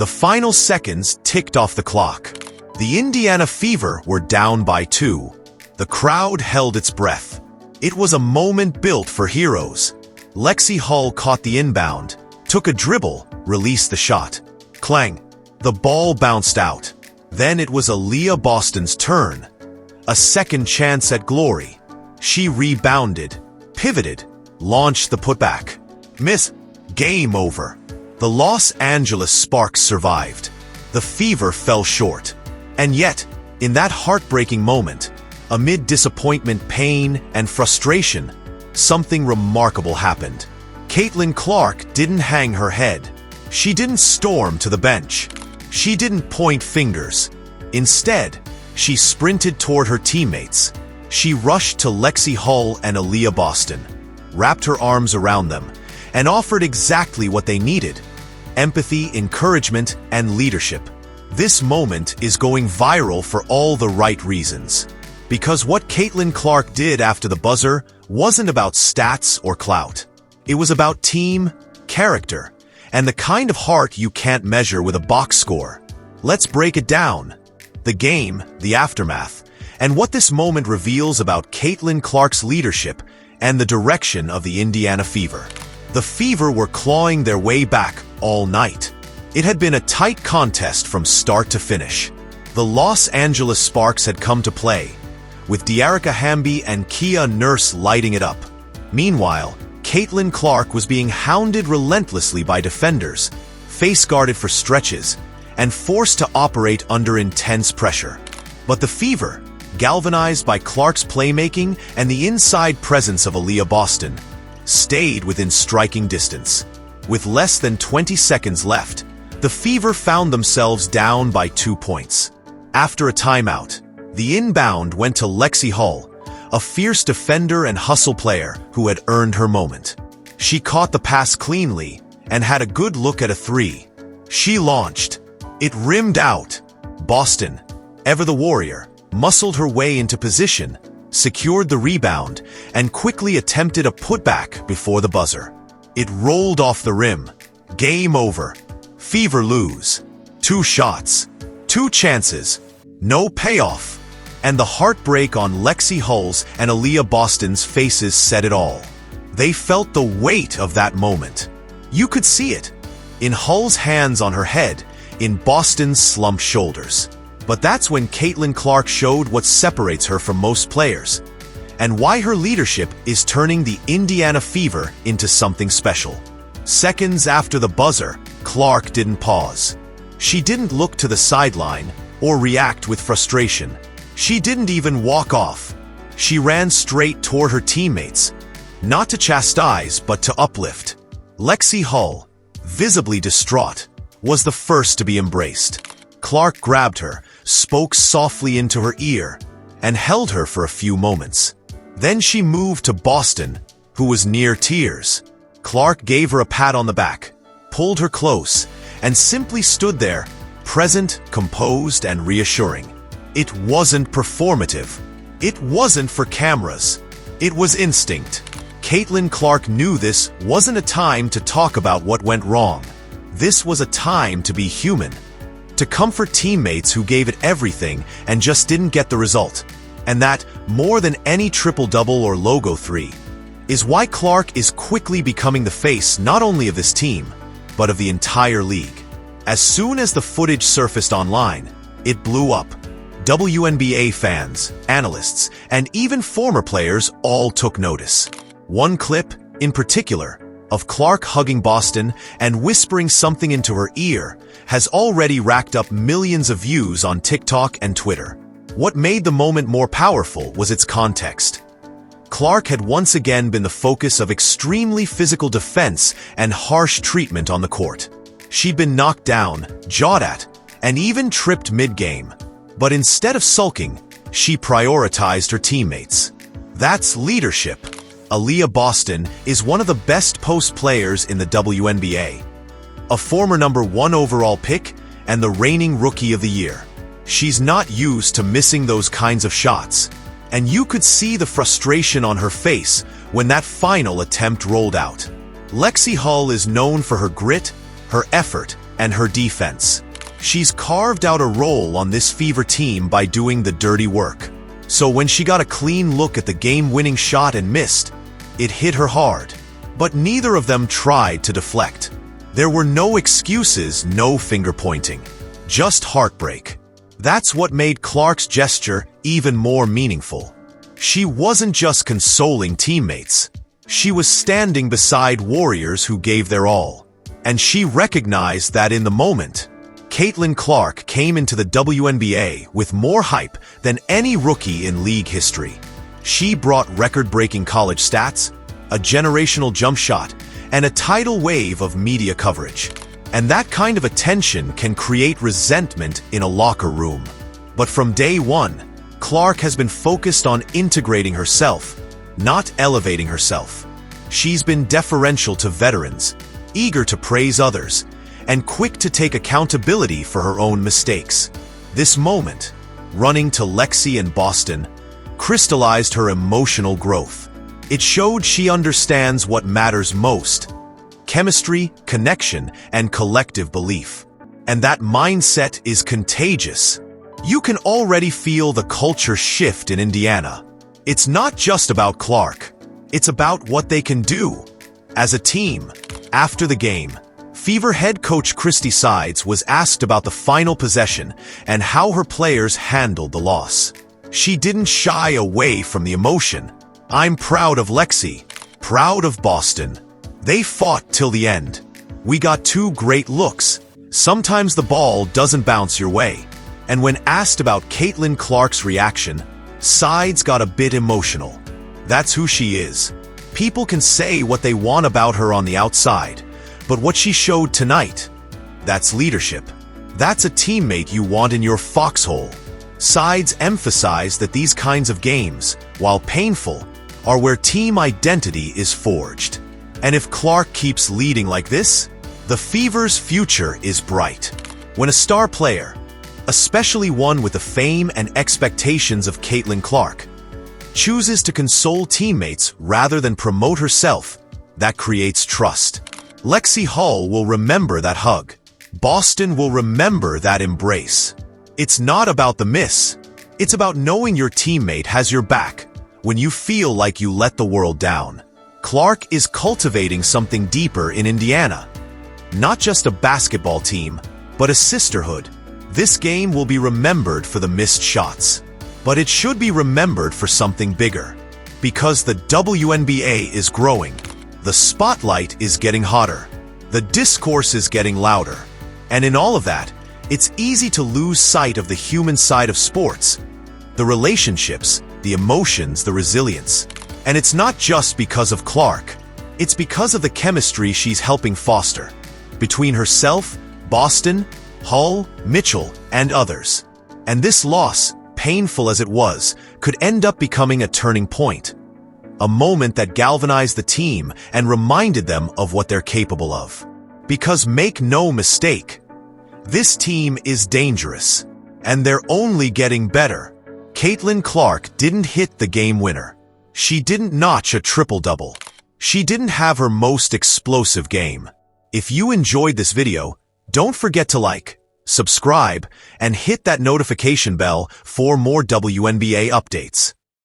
The final seconds ticked off the clock. The Indiana Fever were down by 2. The crowd held its breath. It was a moment built for heroes. Lexie Hull caught the inbound, took a dribble, released the shot. Clang! The ball bounced out. Then it was Aliyah Boston's turn. A second chance at glory. She rebounded, pivoted, launched the putback. Miss. Game over. The Los Angeles Sparks survived. The Fever fell short. And yet, in that heartbreaking moment, amid disappointment, pain, and frustration, something remarkable happened. Caitlin Clark didn't hang her head. She didn't storm to the bench. She didn't point fingers. Instead, she sprinted toward her teammates. She rushed to Lexie Hull and Aliyah Boston, wrapped her arms around them, and offered exactly what they needed: empathy, encouragement, and leadership. This moment is going viral for all the right reasons. Because what Caitlin Clark did after the buzzer wasn't about stats or clout. It was about team, character, and the kind of heart you can't measure with a box score. Let's break it down. The game, the aftermath, and what this moment reveals about Caitlin Clark's leadership and the direction of the Indiana Fever. The Fever were clawing their way back all night. It had been a tight contest from start to finish. The Los Angeles Sparks had come to play, with Dearica Hamby and Kia Nurse lighting it up. Meanwhile, Caitlin Clark was being hounded relentlessly by defenders, face-guarded for stretches, and forced to operate under intense pressure. But the Fever, galvanized by Clark's playmaking and the inside presence of Aliyah Boston, stayed within striking distance. With less than 20 seconds left, the Fever found themselves down by 2 points. After a timeout, the inbound went to Lexie Hull, a fierce defender and hustle player who had earned her moment. She caught the pass cleanly and had a good look at a three. She launched. It rimmed out. Boston, ever the warrior, muscled her way into position, secured the rebound, and quickly attempted a putback before the buzzer. It rolled off the rim. Game over. Fever lose. 2 shots. 2 chances. No payoff. And the heartbreak on Lexie Hull's and Aliyah Boston's faces said it all. They felt the weight of that moment. You could see it. In Hull's hands on her head, in Boston's slumped shoulders. But that's when Caitlin Clark showed what separates her from most players, and why her leadership is turning the Indiana Fever into something special. Seconds after the buzzer, Clark didn't pause. She didn't look to the sideline or react with frustration. She didn't even walk off. She ran straight toward her teammates, not to chastise but to uplift. Lexie Hull, visibly distraught, was the first to be embraced. Clark grabbed her, spoke softly into her ear, and held her for a few moments. Then she moved to Boston, who was near tears. Clark gave her a pat on the back, pulled her close, and simply stood there, present, composed, and reassuring. It wasn't performative. It wasn't for cameras. It was instinct. Caitlin Clark knew this wasn't a time to talk about what went wrong. This was a time to be human, to comfort teammates who gave it everything and just didn't get the result. And that, more than any triple-double or logo 3, is why Clark is quickly becoming the face not only of this team, but of the entire league. As soon as the footage surfaced online, it blew up. WNBA fans, analysts, and even former players all took notice. One clip, in particular, of Clark hugging Boston and whispering something into her ear has already racked up millions of views on TikTok and Twitter. What made the moment more powerful was its context. Clark had once again been the focus of extremely physical defense and harsh treatment on the court. She'd been knocked down, jawed at, and even tripped mid-game. But instead of sulking, she prioritized her teammates. That's leadership. Aliyah Boston is one of the best post players in the WNBA. A former #1 overall pick and the reigning Rookie of the Year. She's not used to missing those kinds of shots, and you could see the frustration on her face when that final attempt rolled out. Lexie Hull is known for her grit, her effort, and her defense. She's carved out a role on this Fever team by doing the dirty work. So when she got a clean look at the game-winning shot and missed, it hit her hard. But neither of them tried to deflect. There were no excuses, no finger-pointing. Just heartbreak. That's what made Clark's gesture even more meaningful. She wasn't just consoling teammates. She was standing beside warriors who gave their all. And she recognized that in the moment, Caitlin Clark came into the WNBA with more hype than any rookie in league history. She brought record-breaking college stats, a generational jump shot, and a tidal wave of media coverage. And that kind of attention can create resentment in a locker room. But from day one, Clark has been focused on integrating herself, not elevating herself. She's been deferential to veterans, eager to praise others, and quick to take accountability for her own mistakes. This moment, running to Lexie and Boston, crystallized her emotional growth. It showed she understands what matters most: chemistry, connection, and collective belief. And that mindset is contagious. You can already feel the culture shift in Indiana. It's not just about Clark. It's about what they can do as a team. After the game, Fever head coach Christy Sides was asked about the final possession and how her players handled the loss. She didn't shy away from the emotion. "I'm proud of Lexie, proud of Boston. They fought till the end. We got 2 great looks. Sometimes the ball doesn't bounce your way." And when asked about Caitlin Clark's reaction, Sides got a bit emotional. That's who she is. People can say what they want about her on the outside, but what she showed tonight, that's leadership. That's a teammate you want in your foxhole. Sides emphasized that these kinds of games, while painful, are where team identity is forged. And if Clark keeps leading like this, the Fever's future is bright. When a star player, especially one with the fame and expectations of Caitlin Clark, chooses to console teammates rather than promote herself, that creates trust. Lexie Hull will remember that hug. Boston will remember that embrace. It's not about the miss. It's about knowing your teammate has your back when you feel like you let the world down. Clark is cultivating something deeper in Indiana. Not just a basketball team, but a sisterhood. This game will be remembered for the missed shots. But it should be remembered for something bigger. Because the WNBA is growing. The spotlight is getting hotter. The discourse is getting louder. And in all of that, it's easy to lose sight of the human side of sports. The relationships, the emotions, the resilience. And it's not just because of Clark. It's because of the chemistry she's helping foster. Between herself, Boston, Hull, Mitchell, and others. And this loss, painful as it was, could end up becoming a turning point. A moment that galvanized the team and reminded them of what they're capable of. Because make no mistake, this team is dangerous, and they're only getting better. Caitlin Clark didn't hit the game winner. She didn't notch a triple-double. She didn't have her most explosive game. If you enjoyed this video, don't forget to like, subscribe, and hit that notification bell for more WNBA updates.